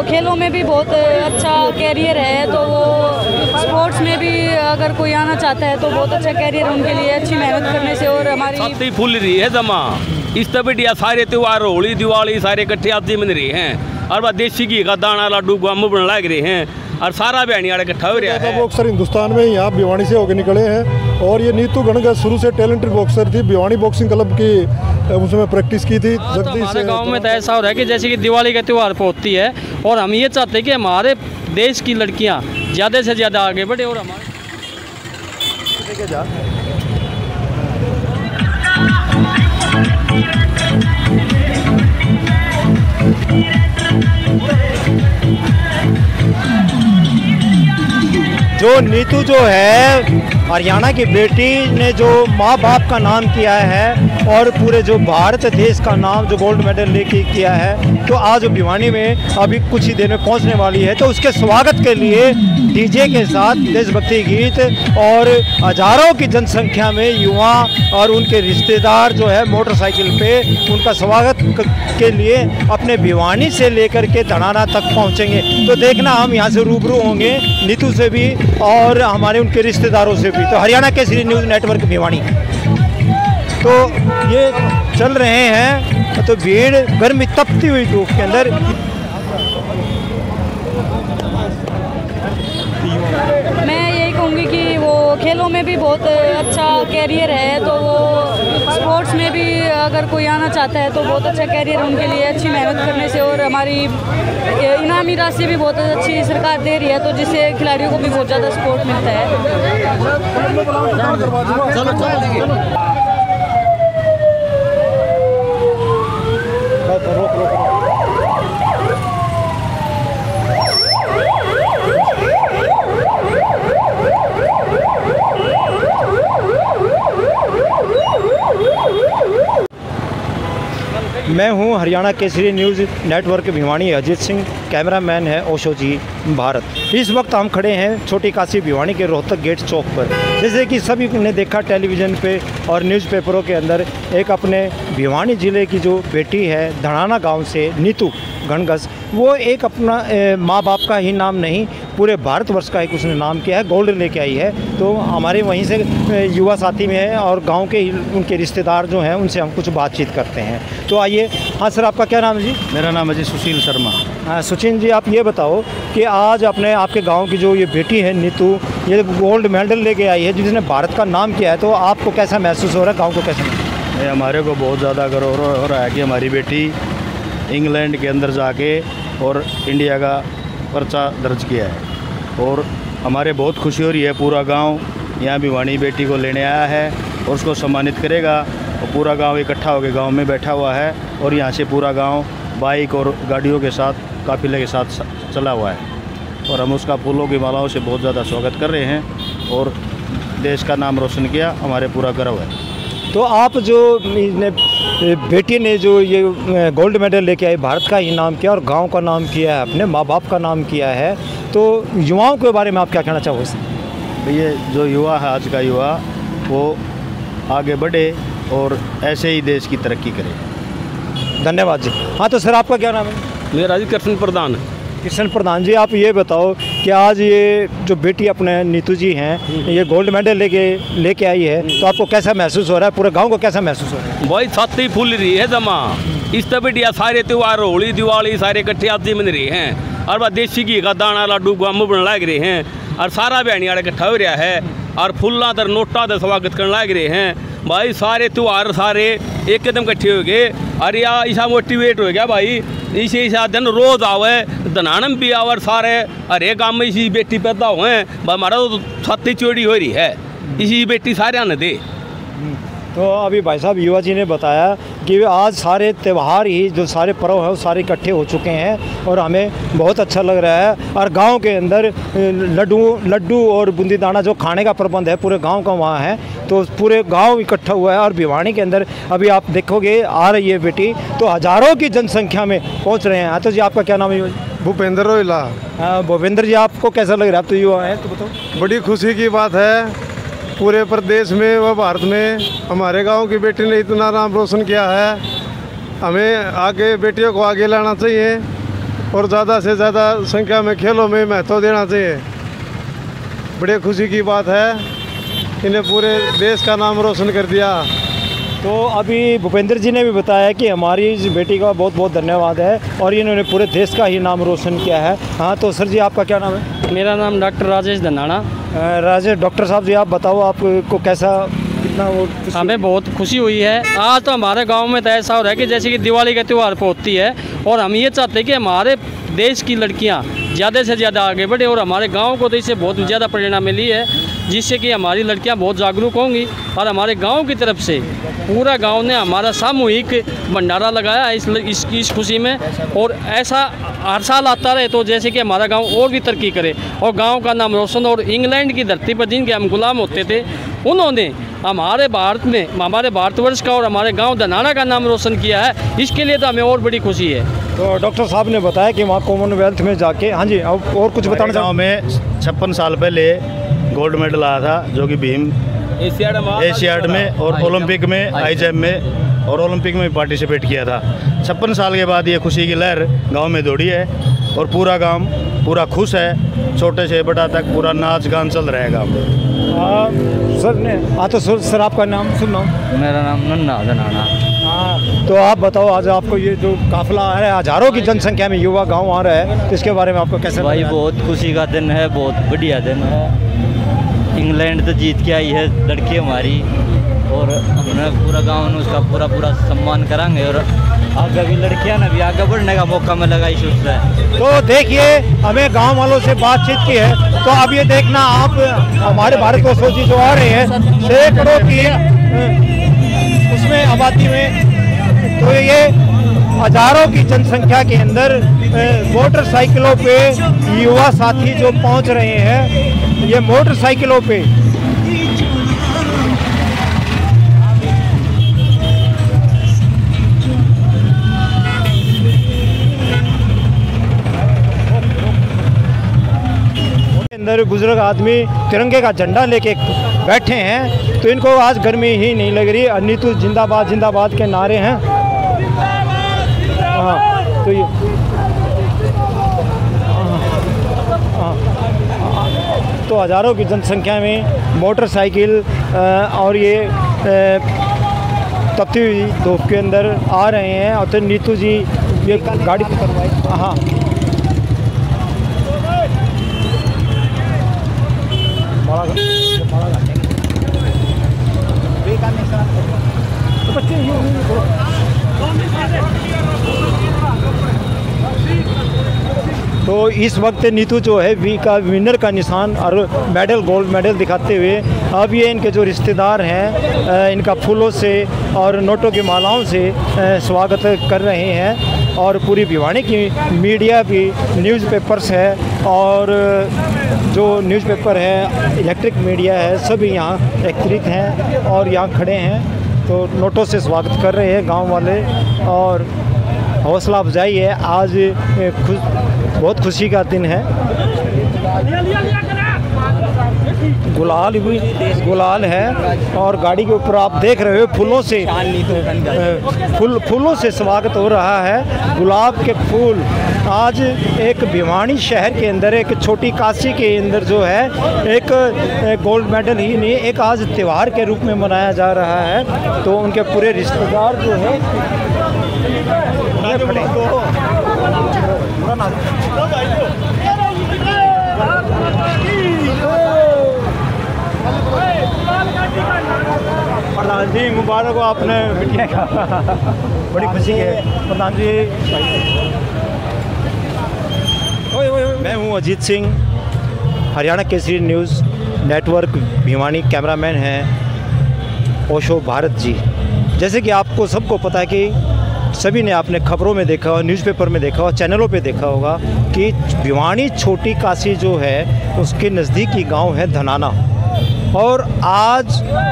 खेलों में भी बहुत अच्छा कैरियर है, तो वो स्पोर्ट्स में भी अगर कोई आना चाहता है तो बहुत अच्छा कैरियर है उनके लिए, अच्छी मेहनत करने से। और हमारी छाती फूल रही है जमा इस बढ़िया, सारे त्योहार होली दिवाली सारे इकट्ठे आते मन रहे हैं और वह देसी घी का दाना लाडू गम बन लग रहे हैं और सारा बहनी वाले इकट्ठा हो रहा है। बॉक्सर हिंदुस्तान में यहाँ भिवानी से होकर निकले हैं और ये नीतू गणगस शुरू से टैलेंटेड बॉक्सर थी, भिवानी बॉक्सिंग क्लब की उसमें प्रैक्टिस की थी। हमारे गांव में तो ऐसा हो रहा है कि जैसे कि दिवाली के त्यौहार पर होती है और हम ये चाहते हैं कि हमारे देश की लड़कियाँ ज़्यादा से ज़्यादा आगे बढ़े और हमारे जो नीतू जो है हरियाणा की बेटी ने जो माँ बाप का नाम किया है और पूरे जो भारत देश का नाम जो गोल्ड मेडल लेके किया है, तो आज भिवानी में अभी कुछ ही देर में पहुंचने वाली है। तो उसके स्वागत के लिए डीजे के साथ देशभक्ति गीत और हजारों की जनसंख्या में युवा और उनके रिश्तेदार जो है मोटरसाइकिल पे उनका स्वागत के लिए अपने भिवानी से लेकर के धनाना तक पहुंचेंगे। तो देखना हम यहाँ से रूबरू होंगे नीतू से भी और हमारे उनके रिश्तेदारों से भी। तो हरियाणा केसरी न्यूज़ नेटवर्क भिवानी तो ये चल रहे हैं, तो भीड़ गर्मी तपती हुई धूप के अंदर। मैं यही कहूँगी कि वो खेलों में भी बहुत अच्छा कैरियर है, तो वो स्पोर्ट्स में भी अगर कोई आना चाहता है तो बहुत अच्छा कैरियर है उनके लिए, अच्छी मेहनत करने से। और हमारी इनामी राशि भी बहुत अच्छी सरकार दे रही है, तो जिससे खिलाड़ियों को भी बहुत ज़्यादा सपोर्ट मिलता है। मैं हूं Haryana Kesari news network Bhiwani, Ajit Singh, cameraman है ओशो जी भारत। इस वक्त हम खड़े हैं छोटी काशी भिवानी के रोहतक गेट चौक पर। जैसे कि सभी ने देखा टेलीविज़न पे और न्यूज़पेपरों के अंदर, एक अपने भिवानी ज़िले की जो बेटी है धनाना गांव से नीतू गणगस, वो एक अपना माँ बाप का ही नाम नहीं पूरे भारतवर्ष का एक उसने नाम किया है, गोल्ड लेके आई है। तो हमारे वहीं से युवा साथी में है और गांव के ही उनके रिश्तेदार जो हैं उनसे हम कुछ बातचीत करते हैं। तो आइए। हाँ सर, आपका क्या नाम है जी? मेरा नाम है जी सुशील शर्मा। हाँ सुशील जी, आप ये बताओ कि आज अपने आपके गांव की जो ये बेटी है नीतू, ये गोल्ड मेडल लेके आई है जिसने भारत का नाम किया है, तो आपको कैसा महसूस हो रहा है, गाँव को कैसा महसूस? हमारे को बहुत ज़्यादा गर्व हो रहा है कि हमारी बेटी इंग्लैंड के अंदर जाके और इंडिया का पर्चा दर्ज किया है और हमारे बहुत खुशी हो रही है। पूरा गांव यहाँ भिवानी बेटी को लेने आया है और उसको सम्मानित करेगा और पूरा गांव इकट्ठा होकर गांव में बैठा हुआ है और यहाँ से पूरा गांव बाइक और गाड़ियों के साथ काफिले के साथ चला हुआ है और हम उसका फूलों की मालाओं से बहुत ज़्यादा स्वागत कर रहे हैं और देश का नाम रोशन किया, हमारे पूरा गर्व है। तो आप जो बेटी ने जो ये गोल्ड मेडल लेके आई, भारत का ही नाम किया और गांव का नाम किया है, अपने माँ बाप का नाम किया है, तो युवाओं के बारे में आप क्या कहना चाहोगे? ये जो युवा है, आज का युवा, वो आगे बढ़े और ऐसे ही देश की तरक्की करे। धन्यवाद जी। हाँ तो सर, आपका क्या नाम है? मेरा जी कृष्ण प्रधान। कृष्ण प्रधान जी, आप ये बताओ कि आज ये जो बेटी अपने नीतू जी हैं ये गोल्ड मेडल लेके आई है, तो आपको कैसा महसूस हो रहा है, पूरे गांव को कैसा महसूस हो रहा है? भाई छाती फूल रही है जमा इस बढ़िया, सारे त्योहार होली दिवाली सारे इकट्ठे आते मन रहे हैं और वह देसी घी का दाना लाडू गम बन लग रहे हैं और सारा बहनी वाले इकट्ठा हो रहा है और फुल्ला तर नोटा का स्वागत करने लग रहे हैं। भाई सारे त्यौहार सारे एक एकदम इकट्ठे हो गए और या ऐसा मोटिवेट हो गया भाई, इसी ऐसा दिन रोज आवे, धनानम भी आवे, सारे हरे काम में इसी बेटी पैदा हुए हैं। हमारा तो छाती चोरी हो रही है, इसी बेटी सारे ने दे। तो अभी भाई साहब युवा जी ने बताया कि आज सारे त्यौहार ही जो सारे पर्व है वो सारे इकट्ठे हो चुके हैं और हमें बहुत अच्छा लग रहा है। और गांव के अंदर लड्डू और बूंदी दाना जो खाने का प्रबंध है पूरे गांव का वहाँ है, तो पूरे गांव इकट्ठा हुआ है। और भिवानी के अंदर अभी आप देखोगे आ रही है बेटी, तो हज़ारों की जनसंख्या में पहुँच रहे हैं। तो जी, आपका क्या नाम है? भूपेंद्र रोहिला। हाँ भूपेंद्र जी, आपको कैसा लग रहा है? आप तो युवा हैं, तो बताओ। बड़ी खुशी की बात है, पूरे प्रदेश में व भारत में हमारे गांव की बेटी ने इतना नाम रोशन किया है। हमें आगे बेटियों को आगे लाना चाहिए और ज़्यादा से ज़्यादा संख्या में खेलों में महत्व देना चाहिए। बड़े खुशी की बात है, इन्हें पूरे देश का नाम रोशन कर दिया। तो अभी भूपेंद्र जी ने भी बताया कि हमारी इस बेटी का बहुत बहुत धन्यवाद है और इन्होंने पूरे देश का ही नाम रोशन किया है। हाँ, तो सर जी आपका क्या नाम है? मेरा नाम डॉक्टर राजेश धनाना। राजेश, डॉक्टर साहब जी आप बताओ आपको कैसा, कितना वो? हमें बहुत खुशी हुई है। आज तो हमारे गांव में तो ऐसा हो रहा है कि जैसे कि दिवाली का त्यौहार पहुँचती है और हम ये चाहते हैं कि हमारे देश की लड़कियां ज़्यादा से ज़्यादा आगे बढ़े और हमारे गांव को तो इससे बहुत ज़्यादा प्रेरणा मिली है, जिससे कि हमारी लड़कियां बहुत जागरूक होंगी। और हमारे गांव की तरफ से पूरा गांव ने हमारा सामूहिक भंडारा लगाया है इस खुशी में। और ऐसा हर साल आता रहे तो जैसे कि हमारा गांव और भी तरक्की करे और गांव का नाम रोशन। और इंग्लैंड की धरती पर जिनके हम गुलाम होते थे, उन्होंने हमारे भारत में, हमारे भारतवर्ष का और हमारे गांव धनाना का नाम रोशन किया है। इसके लिए तो हमें और बड़ी खुशी है। तो डॉक्टर साहब ने बताया कि वहाँ कॉमनवेल्थ में जाके, हाँ जी, और कुछ बताना गाँव में 56 साल पहले गोल्ड मेडल आया था, जो कि भीम एशियाड में और ओलंपिक में, हाई जंप में और ओलंपिक में पार्टिसिपेट किया था। 56 साल के बाद ये खुशी की लहर गांव में दौड़ी है और पूरा गांव पूरा खुश है, छोटे से बड़ा तक पूरा नाच गान चल रहा है गाँव में। सर ने तो सर आपका नाम सुनना? मेरा नाम नन्ना धनाना। हाँ, तो आप बताओ आज आपको ये जो काफिला आ रहा है, हजारों की जनसंख्या में युवा गांव आ रहा है, तो इसके बारे में आपको कैसे? भाई बहुत खुशी का दिन है, बहुत बढ़िया दिन है। इंग्लैंड तो जीत के आई है लड़की हमारी और हमने पूरा गांव ने उसका पूरा सम्मान करेंगे और आगे भी लड़कियां ने भी आगे बढ़ने का मौका मिलेगा इस उससे। तो देखिए, हमें गांव वालों से बातचीत की है, तो अब ये देखना आप हमारे भारत को सोची जो आ रहे हैं सैकड़ों की उसमें आबादी में, तो ये हजारों की जनसंख्या के अंदर मोटरसाइकिलों पे युवा साथी जो पहुंच रहे हैं, ये मोटरसाइकिलों पे अंदर बुजुर्ग आदमी तिरंगे का झंडा लेके बैठे हैं, तो इनको आज गर्मी ही नहीं लग रही। नीतू जिंदाबाद जिंदाबाद के नारे हैं। हाँ, तो ये तो हजारों की जनसंख्या में मोटरसाइकिल और ये तपती हुई धूप के अंदर आ रहे हैं। और तो नीतू जी ये गाड़ी करवाई। हाँ, तो इस वक्त नीतू जो है वी का विनर का निशान और मेडल, गोल्ड मेडल दिखाते हुए अब ये इनके जो रिश्तेदार हैं इनका फूलों से और नोटों की मालाओं से स्वागत कर रहे हैं। और पूरी भिवानी की मीडिया भी, न्यूज़पेपर्स है और जो न्यूज़पेपर है, इलेक्ट्रिक मीडिया है, सभी यहाँ एकत्रित हैं और यहाँ खड़े हैं। तो नोटों से स्वागत कर रहे हैं गांव वाले और हौसला अफजाई है। आज बहुत खुशी का दिन है। गुलाल है और गाड़ी के ऊपर आप देख रहे हो फूलों से स्वागत हो रहा है। गुलाब के फूल आज एक भिवानी शहर के अंदर, एक छोटी काशी के अंदर जो है एक गोल्ड मेडल ही नहीं, एक आज त्यौहार के रूप में मनाया जा रहा है। तो उनके पूरे रिश्तेदार जो है प्रधान जी मुबारक हो आपने बिटिया का। बड़ी खुशी है प्रधान जी। मैं हूँ Ajit Singh, Haryana Kesari news network Bhiwani. Cameraman हैं ओशो भारत जी। जैसे कि आपको सबको पता है कि सभी ने आपने खबरों में देखा हो, न्यूज़पेपर में देखा हो, चैनलों पे देखा होगा कि भिवानी छोटी काशी जो है उसके नज़दीकी गांव है धनाना। और आज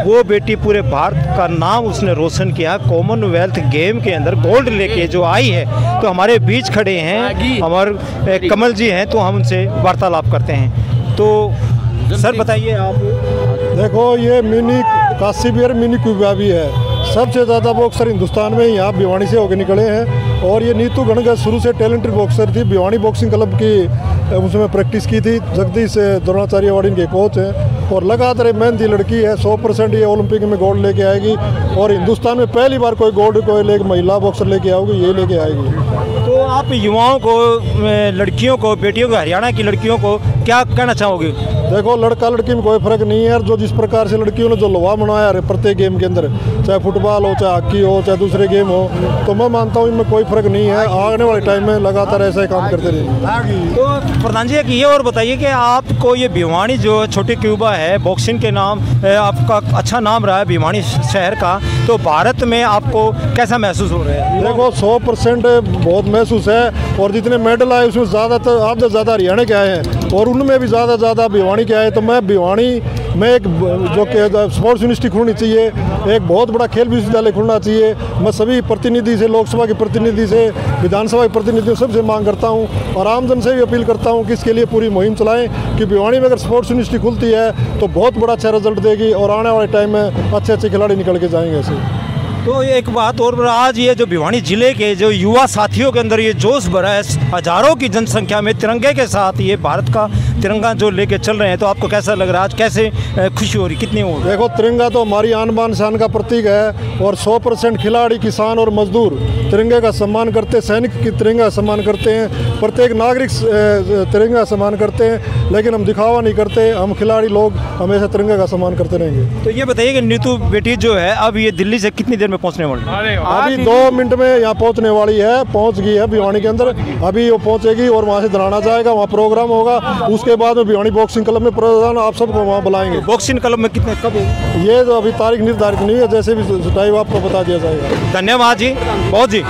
वो बेटी पूरे भारत का नाम उसने रोशन किया। कॉमनवेल्थ गेम के अंदर गोल्ड लेके जो आई है, तो हमारे बीच खड़े हैं हमारे कमल जी हैं, तो हम उनसे वार्तालाप करते हैं। तो सर बताइए आप। देखो, ये मिनी काशी भी है, मिनी क्यूबा भी है। सबसे ज़्यादा बॉक्सर हिंदुस्तान में यहाँ भिवानी से होकर निकले हैं। और ये नीतू गणगा शुरू से टैलेंटेड बॉक्सर थी, भिवानी बॉक्सिंग क्लब की उसमें प्रैक्टिस की थी। जगदीश द्रोणाचार्य अवार्ड इनके कोच हैं और लगातार मेहनती लड़की है। 100% ये ओलंपिक में गोल्ड लेके आएगी और हिंदुस्तान में पहली बार कोई गोल्ड कोई लेके महिला बॉक्सर लेके आओगी, ये लेके आएगी। तो आप युवाओं को, लड़कियों को, बेटियों को, हरियाणा की लड़कियों को क्या कहना चाहोगे? देखो, लड़का लड़की में कोई फर्क नहीं है। जो जिस प्रकार से लड़कियों ने जो लोहा बनाया है प्रत्येक गेम के अंदर, चाहे फुटबॉल हो, चाहे हॉकी हो, चाहे दूसरे गेम हो, तो मैं मानता हूँ इनमें कोई फर्क नहीं है। आने वाले टाइम में लगातार ऐसा ही काम करते रहेंगे। तो प्रधान जी ये और बताइए कि आपको ये भिवानी जो छोटी क्यूबा है, बॉक्सिंग के नाम आपका अच्छा नाम रहा है भिवानी शहर का, तो भारत में आपको कैसा महसूस हो रहा है? देखो, 100% बहुत महसूस है। और जितने मेडल आए उसमें ज़्यादातर आधे ज़्यादा हरियाणा के आए हैं और उनमें भी ज़्यादा भिवानी के आए। तो मैं भिवानी में एक जो कि स्पोर्ट्स यूनिवर्सिटी खुलनी चाहिए, एक बहुत बड़ा खेल विश्वविद्यालय खुलना चाहिए। मैं सभी प्रतिनिधि से, लोकसभा के प्रतिनिधि से, विधानसभा के प्रतिनिधियों सबसे मांग करता हूँ और आमजन से भी अपील करता हूँ कि इसके लिए पूरी मुहिम चलाएं कि भिवानी में अगर स्पोर्ट्स यूनिवर्सिटी खुलती है तो बहुत बड़ा अच्छा रिजल्ट देगी और आने वाले टाइम में अच्छे खिलाड़ी निकल के जाएंगे ऐसे। तो एक बात और, आज ये जो भिवानी जिले के जो युवा साथियों के अंदर ये जोश भरा है, हजारों की जनसंख्या में तिरंगे के साथ ये भारत का तिरंगा जो लेके चल रहे हैं, तो आपको कैसा लग रहा है? आज कैसे खुशी हो रही, कितनी हो रही? देखो, तिरंगा तो हमारी आन बान शान का प्रतीक है और 100% खिलाड़ी, किसान और मजदूर तिरंगे का सम्मान करते हैं, सैनिक की तिरंगा का सम्मान करते हैं, प्रत्येक नागरिक तिरंगा का सम्मान करते हैं। लेकिन हम दिखावा नहीं करते, हम खिलाड़ी लोग हमेशा तिरंगे का सम्मान करते रहेंगे। तो ये बताइए कि नीतू बेटी जो है अब ये दिल्ली से कितनी देर में पहुंचने वाली है? अभी 2 मिनट में यहाँ पहुंचने वाली है, पहुंच गई है भिवानी के अंदर। अभी वो पहुंचेगी और वहाँ से धराना जाएगा, वहाँ प्रोग्राम होगा। उसके बाद में भिवानी बॉक्सिंग क्लब में प्रधान आप सबको वहाँ बुलाएंगे। बॉक्सिंग क्लब में कितने, कब है ये? तो अभी तारीख निर्धारित नहीं है, जैसे भी टाइम आपको बता दिया जाएगा। धन्यवाद जी, बहुत जी।